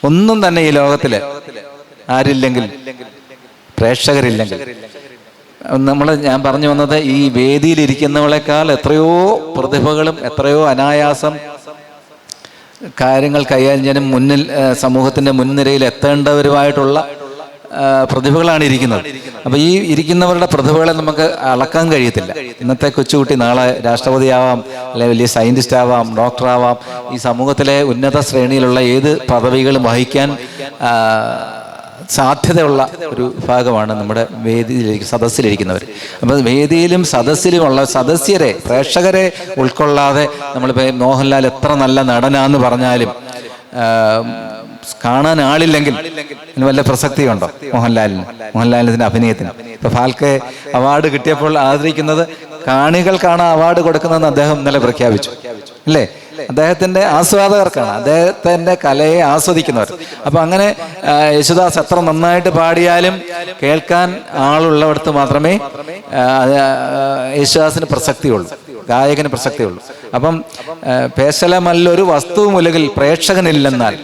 ഒന്നും തന്നെ ഈ ലോകത്തില് ആരില്ലെങ്കിൽ, പ്രേക്ഷകരില്ലെങ്കിൽ. ഞാൻ പറഞ്ഞു വന്നത് ഈ വേദിയിലിരിക്കുന്നവളെക്കാൾ എത്രയോ പ്രതിഭകളും എത്രയോ അനായാസം കാര്യങ്ങൾ കൈകാര്യം ചെയ്യാനും മുന്നിൽ സമൂഹത്തിൻ്റെ മുൻനിരയിൽ എത്തേണ്ടവരുമായിട്ടുള്ള പ്രതിഭകളാണ് ഇരിക്കുന്നത്. അപ്പോൾ ഈ ഇരിക്കുന്നവരുടെ പ്രതിഭകളെ നമുക്ക് അളക്കാൻ കഴിയത്തില്ല. ഇന്നത്തെ കൊച്ചുകുട്ടി നാളെ രാഷ്ട്രപതിയാവാം, അല്ലെങ്കിൽ വലിയ സയൻറ്റിസ്റ്റ് ആവാം, ഡോക്ടറാവാം. ഈ സമൂഹത്തിലെ ഉന്നത ശ്രേണിയിലുള്ള ഏത് പദവികളും വഹിക്കാൻ സാധ്യതയുള്ള ഒരു ഭാഗമാണ് നമ്മുടെ സദസ്സിലിരിക്കുന്നവർ. അപ്പം വേദിയിലും സദസ്സിലുമുള്ള സദസ്യരെ, പ്രേക്ഷകരെ ഉൾക്കൊള്ളാതെ നമ്മളിപ്പോൾ മോഹൻലാൽ എത്ര നല്ല നടനാന്ന് പറഞ്ഞാലും കാണാൻ ആളില്ലെങ്കിൽ അതിന് വല്ല പ്രസക്തിയുണ്ടോ? മോഹൻലാലിൻ്റെ അഭിനയത്തിന് ഇപ്പൊ ഫാൽക്കെ അവാർഡ് കിട്ടിയപ്പോൾ ആദരിക്കുന്നത് കാണികൾക്കാണ് അവാർഡ് കൊടുക്കുന്നതെന്ന് അദ്ദേഹം ഇന്നലെ പ്രഖ്യാപിച്ചു, അല്ലേ? അദ്ദേഹത്തിൻ്റെ ആസ്വാദകർക്കാണ്, അദ്ദേഹത്തിൻ്റെ കലയെ ആസ്വദിക്കുന്നവർ. അപ്പം അങ്ങനെ യേശുദാസ് എത്ര നന്നായിട്ട് പാടിയാലും കേൾക്കാൻ ആളുള്ളവിടത്ത് മാത്രമേ യേശുദാസിന് പ്രസക്തിയുള്ളൂ, ഗായകന് പ്രസക്തിയുള്ളൂ. അപ്പം പേശലമല്ലൊരു വസ്തുവുമില്ലെങ്കിൽ പ്രേക്ഷകനില്ലെന്നാൽ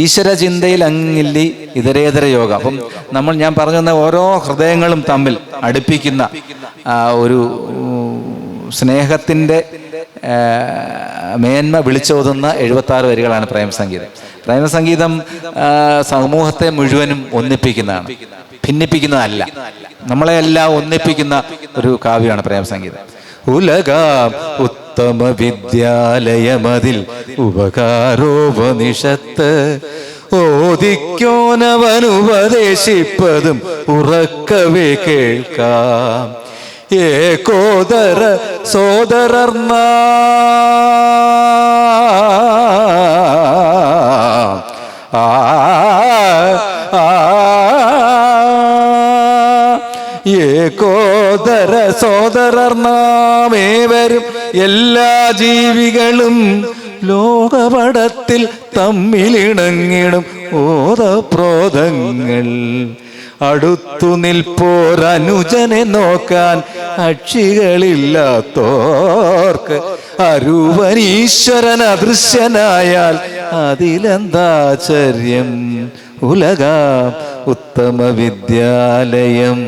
ഈശ്വര ചിന്തയിൽ അങ്ങില്ലി ഇതരേതര യോഗം. അപ്പം ഞാൻ പറഞ്ഞു തന്ന ഓരോ ഹൃദയങ്ങളും തമ്മിൽ അടുപ്പിക്കുന്ന ഒരു സ്നേഹത്തിൻ്റെ മേന്മ വിളിച്ചോതുന്ന 76 വരികളാണ് പ്രേമസംഗീതം. പ്രേമസംഗീതം സമൂഹത്തെ മുഴുവനും ഒന്നിപ്പിക്കുന്നതാണ്, ഭിന്നിപ്പിക്കുന്നതല്ല. നമ്മളെല്ലാം ഒന്നിപ്പിക്കുന്ന ഒരു കാവ്യമാണ് പ്രേമസംഗീതം. ഉലകാം ഉത്തമ വിദ്യാലയമതിൽ ഉപകാരോപനിഷത്ത് ഓദിക്കോനവനുപദേശിപ്പതും ഉറക്കവേ കേൾക്കാം. ഏകോദര സോദരർന്ന ഏകോദര സോദരർ നാമേവരും എല്ലാ ജീവികളും ലോകപടത്തിൽ തമ്മിലിണങ്ങിടും ഓതപ്രോതങ്ങൾ. അടുത്തു നിൽപ്പോരനുജനെ നോക്കാൻ അക്ഷികളില്ലാത്തോർക്ക് അരൂപനീശ്വരൻ അദൃശ്യനായാൽ അതിലെന്താചര്യം. ഉലകാം ഉത്തമ വിദ്യാലയം.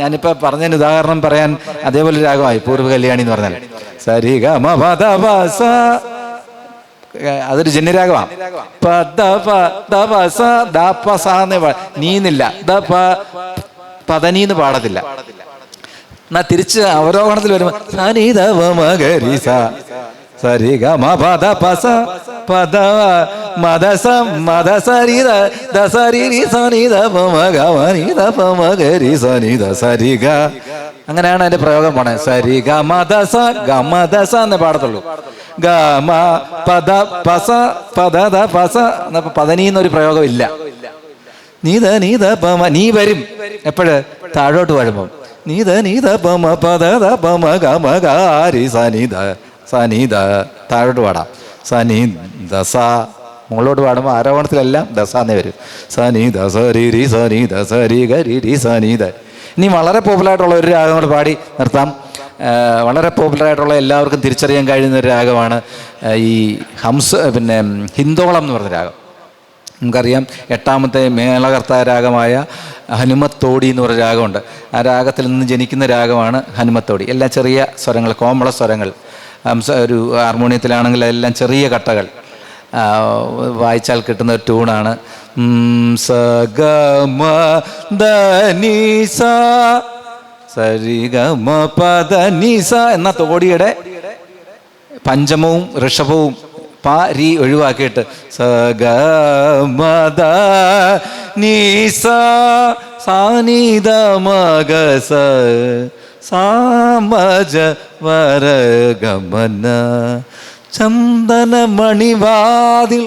ഞാനിപ്പോൾ പറഞ്ഞതിന് ഉദാഹരണം പറയാൻ അതേപോലെ രാഗമായി പൂർവ്വ കല്യാണി എന്ന് പറഞ്ഞാൽ സരിഗമപദപസ, അതൊരു ജന്യരാഗമാണ്. നീന്നില്ല, പദനീന്ന് പാടത്തില്ല. എന്നാ തിരിച്ച് അവരോഹണത്തിൽ വരുമ്പോ സനിധവമഗരിസ സരിഗമപദപസ പദ മദസ മദസരിത ദസരിരി സനിധവമഗമനിധപമഗരി സനിധ സരിഗ. അങ്ങനെയാണ് അതിന്റെ പ്രയോഗം പോണേ. സരി ഗമദസ ഗമദസ എന്നേ പാടത്തുള്ളൂ. ഗമ പദ പസ പദ പസ എന്നപ്പോ പദനീന്നൊരു പ്രയോഗം ഇല്ല. നീത നീത പമ, നീ വരും എപ്പോഴ് താഴോട്ട് വരുമ്പം. നീത നീത പമ പദ പമ ഗമ ഗാരി സനിധ സനിധ, താഴോട്ട് പാടാം. സനി ദസ, മുകളിലോട്ട് പാടുമ്പോൾ ആരോഹണത്തിലെല്ലാം ദസാന്നേ വരും. സനി ദസരി സനി ദസരി ഗരി സനിധ. ഇനി വളരെ പോപ്പുലറായിട്ടുള്ള ഒരു രാഗം കൂടെ പാടി നിർത്താം. വളരെ പോപ്പുലറായിട്ടുള്ള എല്ലാവർക്കും തിരിച്ചറിയാൻ കഴിയുന്ന ഒരു രാഗമാണ് ഈ ഹിന്ദോളം എന്ന് പറഞ്ഞ രാഗം. നമുക്കറിയാം 8ാമത്തെ മേളകർത്താ രാഗമായ ഹനുമത്തോടി എന്ന് പറഞ്ഞ രാഗമുണ്ട്. ആ രാഗത്തിൽ നിന്ന് ജനിക്കുന്ന രാഗമാണ് ഹനുമത്തോടി. എല്ലാം ചെറിയ സ്വരങ്ങൾ, കോമള സ്വരങ്ങൾ. ഒരു ഹാർമോണിയത്തിലാണെങ്കിൽ എല്ലാം ചെറിയ കട്ടകൾ വായിച്ചാൽ കിട്ടുന്ന ഒരു ട്യൂണാണ്. സ ഗ മ ദ നി സ സരി ഗ മ പ ദ നി സ എന്ന തോടിയുടെ പഞ്ചമവും ഋഷഭവും പാ രീ ഒഴിവാക്കിയിട്ട് സ ഗ മ ദ നി സ സാ നി ദ മ ഗ സ സാമജ വരഗമന ചന്ദനമണിവാതിൽ.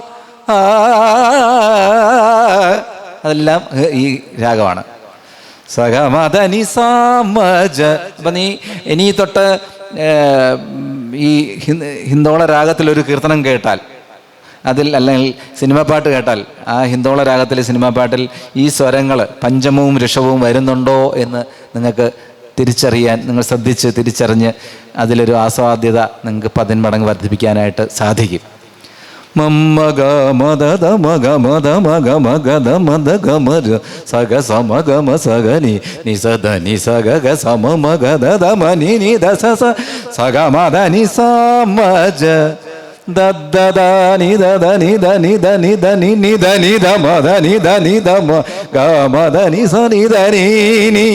അതെല്ലാം ഈ രാഗമാണ്. സഗമദനി സാമജ. അപ്പം നീ ഇനി തൊട്ട് ഈ ഹിന്ദോള രാഗത്തിലൊരു കീർത്തനം കേട്ടാൽ, അതിൽ അല്ലെങ്കിൽ സിനിമ പാട്ട് കേട്ടാൽ, ആ ഹിന്ദോള രാഗത്തിലെ സിനിമാ പാട്ടിൽ ഈ സ്വരങ്ങൾ പഞ്ചമവും ഋഷഭവും വരുന്നുണ്ടോ എന്ന് നിങ്ങൾക്ക് തിരിച്ചറിയാൻ, നിങ്ങൾ ശ്രദ്ധിച്ച് തിരിച്ചറിഞ്ഞ് അതിലൊരു ആസ്വാദ്യത നിങ്ങൾക്ക് 10 മടങ്ങ് വർദ്ധിപ്പിക്കാനായിട്ട് സാധിക്കും. മമ്മ ഗ മദ ദ മഗ മദ മഗ മഗ ദ മദ ഗ മര സഗ സമ ഗ മ സഗ നി നി സ ദ നി സ ഗ ഗ സമ മഗ ദ ദ മ നി നി ദ സ സ സഗ മ ദ നി സ മ ജ ദ ദ ദ നി ദ ദ നി ദ നി ദ നി ദ നി നി ദ നി ദ മ ദ നി ദ നി ദ മ ഗ മ ദ നി സ നി ദ നി നി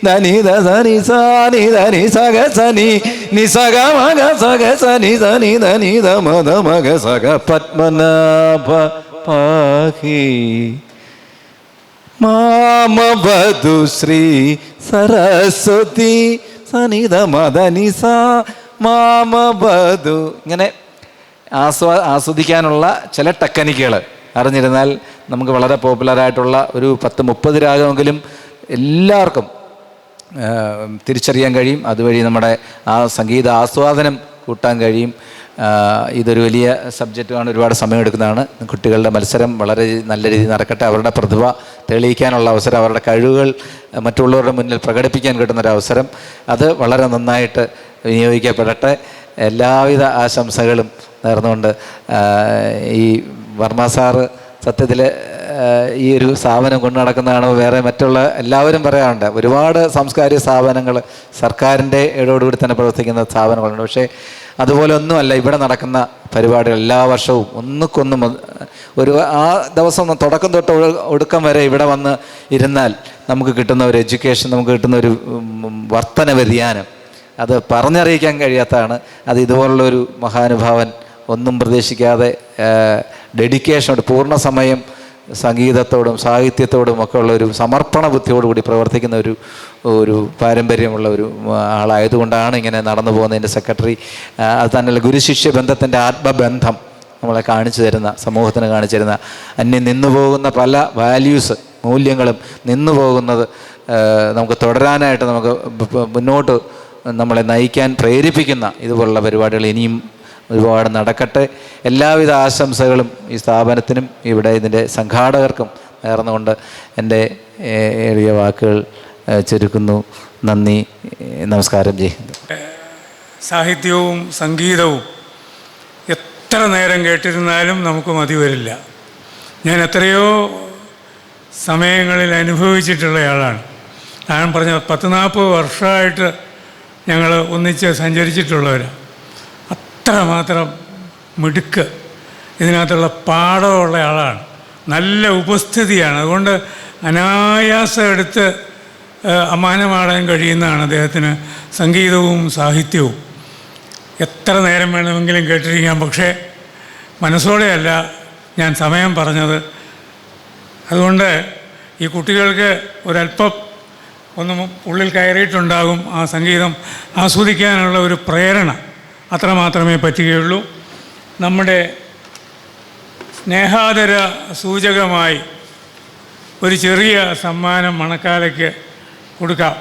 ധനി ധ സനി സാ നി ധനി സഗ സനി നി സഗ മഗ സഗ സനി സനി ധനി ധ മ മഗ സഗ പത്മനാഭ പാഹി മാമ വധു ശ്രീ സരസ്വതി സനിധ മദനി സാ മാമ വധു. ഇങ്ങനെ ആസ്വദിക്കാനുള്ള ചില ടെക്നിക്കുകൾ അറിഞ്ഞിരുന്നാൽ നമുക്ക് വളരെ പോപ്പുലറായിട്ടുള്ള ഒരു 10-30 രാഗമെങ്കിലും എല്ലാവർക്കും തിരിച്ചറിയാൻ കഴിയും. അതുവഴി നമ്മുടെ ആ സംഗീത ആസ്വാദനം കൂട്ടാൻ കഴിയും. ഇതൊരു വലിയ സബ്ജക്റ്റാണ്, ഒരുപാട് സമയമെടുക്കുന്നതാണ്. കുട്ടികളുടെ മത്സരം വളരെ നല്ല രീതിയിൽ നടക്കട്ടെ. അവരുടെ പ്രതിഭ തെളിയിക്കാനുള്ള അവസരം, അവരുടെ കഴിവുകൾ മറ്റുള്ളവരുടെ മുന്നിൽ പ്രകടിപ്പിക്കാൻ കിട്ടുന്നൊരവസരം, അത് വളരെ നന്നായിട്ട് വിനിയോഗിക്കപ്പെടട്ടെ. എല്ലാവിധ ആശംസകളും നേർന്നുകൊണ്ട് ഈ വർമ്മ സാറ് സത്യത്തിൽ ഈ ഒരു സ്ഥാപനം കൊണ്ടു നടക്കുന്നതാണ്. വേറെ മറ്റുള്ള എല്ലാവരും പറയാറുണ്ട്, ഒരുപാട് സാംസ്കാരിക സ്ഥാപനങ്ങൾ സർക്കാരിൻ്റെ ഇടപെടലോടുകൂടി തന്നെ പ്രവർത്തിക്കുന്ന സ്ഥാപനങ്ങളുണ്ട്. പക്ഷേ അതുപോലെ ഒന്നുമല്ല ഇവിടെ നടക്കുന്ന പരിപാടികൾ. എല്ലാ വർഷവും ഒന്നുക്കൊന്നും ഒരു ആ ദിവസം തുടക്കം തൊട്ട് ഒടുക്കം വരെ ഇവിടെ വന്ന് ഇരുന്നാൽ നമുക്ക് കിട്ടുന്ന ഒരു എഡ്യൂക്കേഷൻ, നമുക്ക് കിട്ടുന്ന ഒരു വർത്തന വ്യതിയാനം, അത് പറഞ്ഞറിയിക്കാൻ കഴിയാത്തതാണ്. അത് ഇതുപോലുള്ളൊരു മഹാനുഭാവൻ ഒന്നും പ്രതീക്ഷിക്കാതെ ഡെഡിക്കേഷനോട് പൂർണ്ണ സമയം സംഗീതത്തോടും സാഹിത്യത്തോടും ഒക്കെ ഉള്ള ഒരു സമർപ്പണ ബുദ്ധിയോടുകൂടി പ്രവർത്തിക്കുന്ന ഒരു പാരമ്പര്യമുള്ള ഒരു ആളായതുകൊണ്ടാണ് ഇങ്ങനെ നടന്നു പോകുന്നതിൻ്റെ സെക്രട്ടറി. അത് തന്നെയല്ല, ഗുരുശിഷ്യ ബന്ധത്തിൻ്റെ ആത്മബന്ധം നമ്മളെ കാണിച്ചു തരുന്ന, സമൂഹത്തിന് കാണിച്ചു തരുന്ന, അന്യം നിന്നു പോകുന്ന പല വാല്യൂസ് മൂല്യങ്ങളും നിന്നു പോകുന്നത് നമുക്ക് തുടരാനായിട്ട്, നമുക്ക് മുന്നോട്ട് നമ്മളെ നയിക്കാൻ പ്രേരിപ്പിക്കുന്ന ഇതുപോലുള്ള പരിപാടികൾ ഇനിയും ഒരുപാട് നടക്കട്ടെ. എല്ലാവിധ ആശംസകളും ഈ സ്ഥാപനത്തിനും ഇവിടെ ഇതിൻ്റെ സംഘാടകർക്കും നേർന്നുകൊണ്ട് എൻ്റെ എളിയ വാക്കുകൾ ചുരുക്കുന്നു. നന്ദി, നമസ്കാരം. ജയ് ഹിന്ദ്. സാഹിത്യവും സംഗീതവും എത്ര നേരം കേട്ടിരുന്നാലും നമുക്ക് മതി വരില്ല. ഞാൻ എത്രയോ സമയങ്ങളിൽ അനുഭവിച്ചിട്ടുള്ളയാളാണ്. ഞാൻ പറഞ്ഞ 10-40 വർഷമായിട്ട് ഞങ്ങൾ ഒന്നിച്ച് സഞ്ചരിച്ചിട്ടുള്ളവരാണ്. അത്രമാത്രം മിടുക്ക്, ഇതിനകത്തുള്ള പാഠമുള്ള ആളാണ്, നല്ല ഉപസ്ഥിതിയാണ്. അതുകൊണ്ട് അനായാസം എടുത്ത് അമ്മാനമാടാൻ കഴിയുന്നതാണ് അദ്ദേഹത്തിന് സംഗീതവും സാഹിത്യവും. എത്ര നേരം വേണമെങ്കിലും കേട്ടിരിക്കാം. പക്ഷേ മനസ്സോടെയല്ല ഞാൻ സമയം പറഞ്ഞത്. അതുകൊണ്ട് ഈ കുട്ടികൾക്ക് ഒരല്പം ഒന്നും ഉള്ളിൽ കയറിയിട്ടുണ്ടാകും. ആ സംഗീതം ആസ്വദിക്കാനുള്ള ഒരു പ്രേരണ അത്രമാത്രമേ പറ്റുകയുള്ളൂ. നമ്മുടെ സ്നേഹാദര സൂചകമായി ഒരു ചെറിയ സമ്മാനം മണക്കാലയ്ക്ക് കൊടുക്കാം.